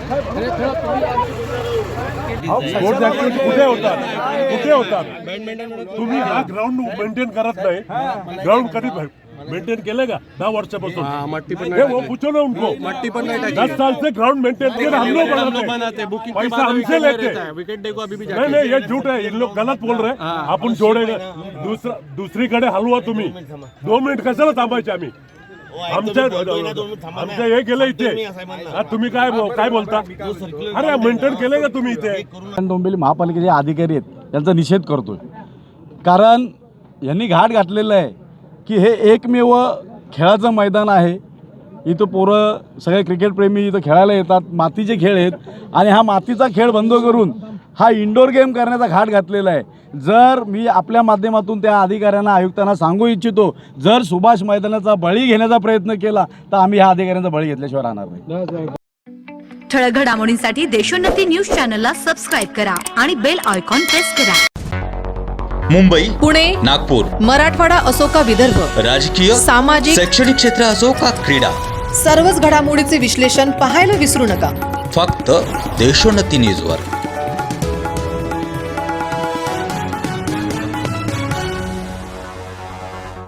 Sports activity कुठे होतात तुम्ही हा ग्राउंड मेंटेन करत नाही. ग्राउंड कधी मेंटेन केले का 10 वर्षापासून? वो पूछो ना उनको, 10 साल से ग्राउंड मेंटेन किया, हम लोग बनाते, पैसा हमसे लेते. नहीं ये झूठ है, इन लोग गलत बोल रहे. आपण जोडेगा दुसरीकडे हलवा तुम्ही. 2 मिनिट कशाला थांबायचे आम्ही? आमच्या हे केलं इथे. तुम्ही काय बोलता? अरे मेंटेन केले का तुम्ही इथे? डोंबिवली महापालिकेचे अधिकारी आहेत यांचा निषेध करतोय, कारण यांनी घाट घातलेलं आहे की हे एकमेव खेळाचं मैदान आहे. इथं पोरं सगळे क्रिकेटप्रेमी इथं खेळायला येतात, मातीचे खेळ आहेत आणि हा मातीचा खेळ बंद करून हा इंडोर गेम करण्याचा घाट घातलेला आहे. जर मी आपल्या माध्यमातून त्या अधिकाऱ्यांना आयुक्तांना सांगू इच्छितो, जर सुभाष मैदानाचा बळी घेण्याचा प्रयत्न केला तर आम्ही ह्या अधिकाऱ्यांचा बळी घेतल्याशिवाय राहणार नाही. ठळक घडामोडींसाठी देशोन्नती न्यूज चॅनलला सबस्क्राईब करा आणि बेल आयकॉन प्रेस करा. मुंबई, पुणे, नागपूर, मराठवाडा असो का विदर्भ, राजकीय, सामाजिक, शैक्षणिक क्षेत्र असो का क्रीडा, सर्वच घडामोडीचे विश्लेषण पाहायला विसरू नका. फक्त देशोन्नती न्यूजवर.